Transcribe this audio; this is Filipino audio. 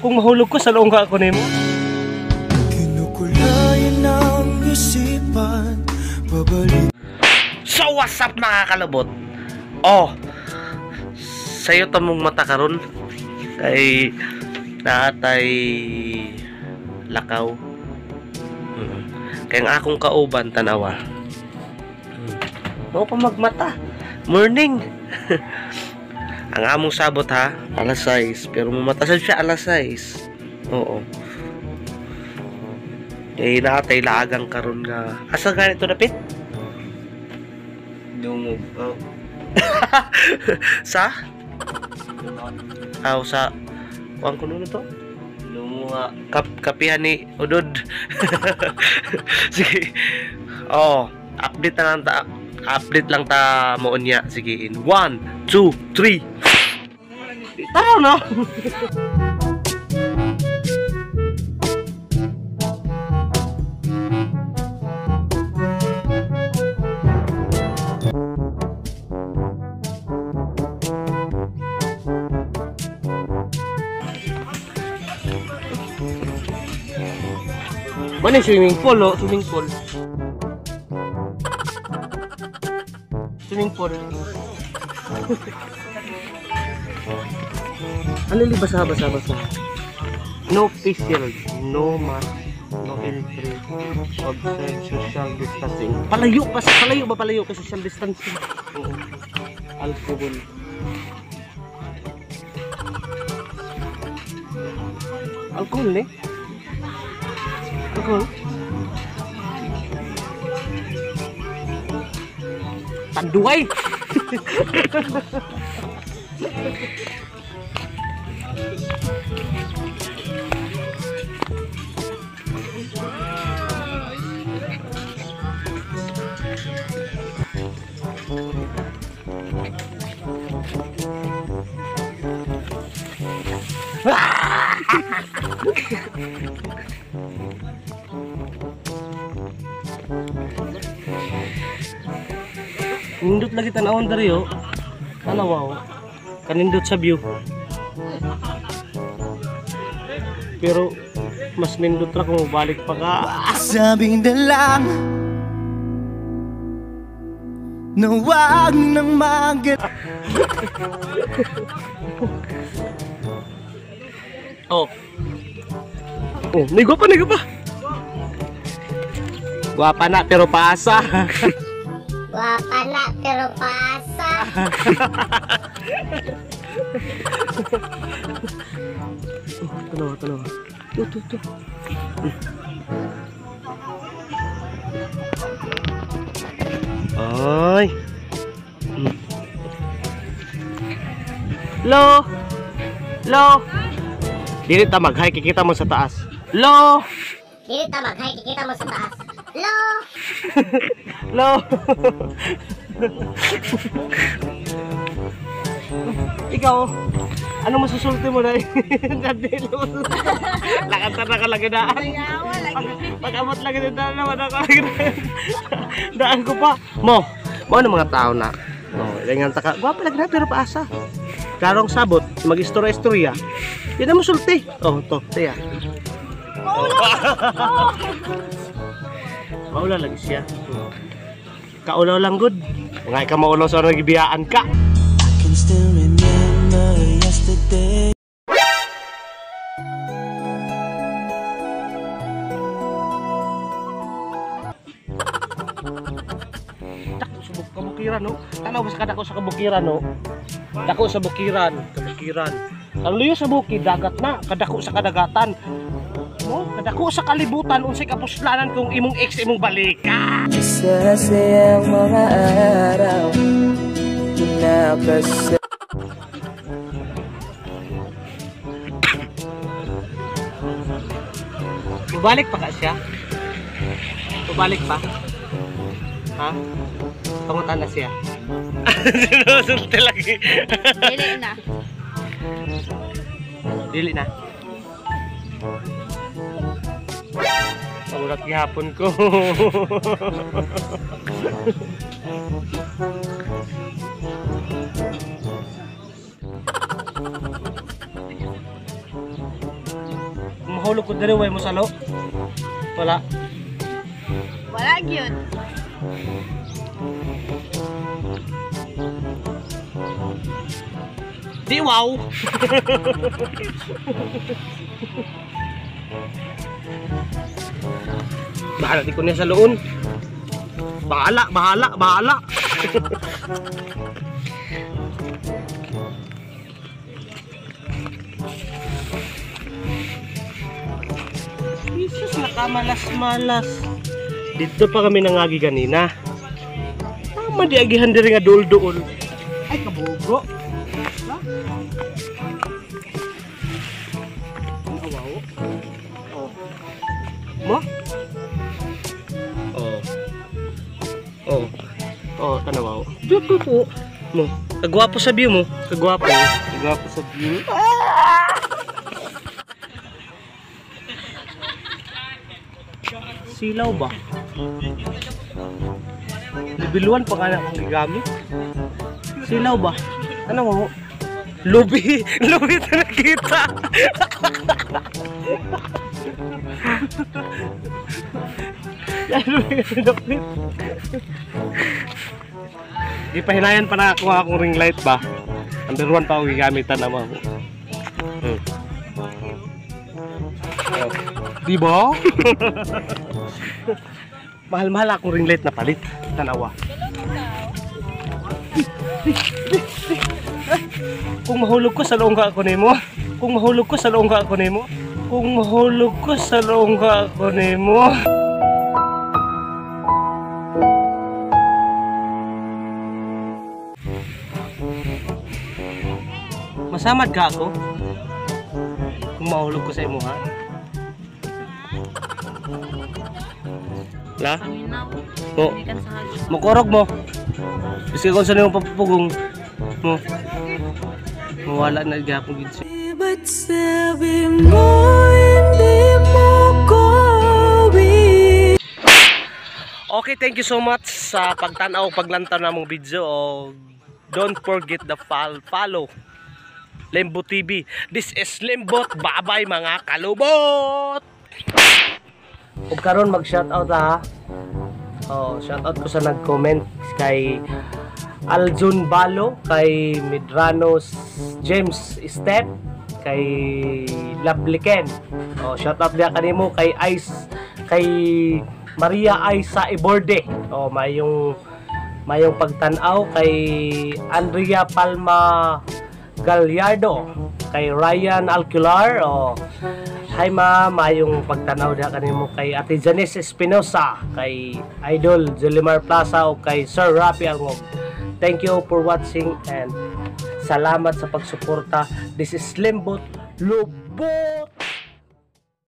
Kung mahulog ko sa longga ako nimo. Kinukulayan ng isipan, pabalik. So what's up mga kalabot? Oh, sayo tamong mata karon kay natay lakaw. Kaya ang akong kauban tanawa. Mao pa magmata. Morning. Ang among sabot ha, alas 6. Pero mamatasan siya alas 6. Oo. Kaya natay laagang karon nga. Asa ganito dapit? Dungo. Oh. Sa? Aw sa kuan ko nuno to? Lunga kapihan ni Udod. Sige. Oh, update lang ta mo unya. Sige in 1 2 3. Tara no. Mana swimming pool lo, swimming pool. Swimming pool. Alili basa. No facial, no mask, no entry. Observe social distancing. Palayo pa social distancing. Alcohol. Alcohol ni? Alcohol? Tanduay! Nindot lagi tanawon dari yo. Tanawaw. Kanindot sa view. Pero mas nindot ra kung balik pa ka. Sabing dalang na wag nang magat. Oh. Oh, nigo pa. Guwapa na pero paasa. Guwapa na pero paasa. Tanawa. Tuh. Ay. Lo. Dili ta mag-hi kikita mo sa taas. Lo. Dili ta mag-hi kikita mo sa taas. Lo. Ikaw, ano masusulti mo dahil? Lakantar na ka lagi daan. Pag-amot lagi na daan naman ako lagi daan ko pa. Mo ano mga tao na? Ilangan taka. Gwapa lagi na pero paasa. Karong sabot, mag-istorya-istorya. Yan na musulti. Oh, to, tiya. Maulaw lagi siya. Kaulaw lang good. Ngay ka maulaw sa nagibiyaan ka. I can still remember yesterday. Dako sa kabukiran no. Tanaw ba sa kadako sa kabukiran no? Dako sa kabukiran. Ang luyo sa bukid dagat na, kadako sa kadagatan. No, kadako sa kalibutan unsay kapuslanan kung imong ex imong balikan. Masasayang mga araw nakasa. Balik pa ka siya? Balik pa? Ha? Kamutan na siya? Sinusulti lagi. Dili na. Pagulat gihapon ko. mahulog ko diri way mo salo. Wala. Wala gyud. Di wow. Bahala di ko niya sa loon. Bahala. Jesus, nakamalas-malas. Dito pa kami nangagi ganina. Tama di agihan diri nga dool-dool. Ay kabugo. Ha? Awaw. Oh. Mo? Oh, tanawaw. Dito po. Mo. Kagwapo sa view mo. Kagwapo sa view. Silaw ba? Level 1 pa kaya akong gigamit. Silaw ba? Ano mo? Lubi na nakita. Di pa hinayan pa na ako akong ring light ba? Under 1 pa ako gigamitan na mo. Di ba? Mahal-mahal akong ring light na palit. Tanawa. Kung mahulog ko sa loong ka ako nimo. Kung mahulog ko sa loong ka ako nimo. Kung mahulog ko sa loong ka ako nimo. Masamad ka ako? Kung mahulog ko sa imo ha? La? Mo. Makorog mo. Kasi kung saan yung papupugong mo. Mawala na gyapon gid siya. Ba't sabi mo hindi mo ko Okay, thank you so much sa pagtanaw, paglantaw na mong video. Don't forget the follow Lembot TV. This is Lembot. Bye-bye mga kalubot. Ug karon mag-shoutout ha. Shoutout ko sa nag-comment kay Aljun Balo, kay Medranos James Step, kay Labliken. Shoutout dia kanimo kay Ice, kay Maria Aisa Iborde. Mayong pagtanaw kay Andrea Palma Gallardo, kay Ryan Alcular. Hi ma, mayong pagtanaw dia kanimo kay Ate Janice Espinosa, kay Idol Jolimar Plaza o kay Sir Rafi Angog. Thank you for watching and salamat sa pagsuporta. This is Lembot Lubot.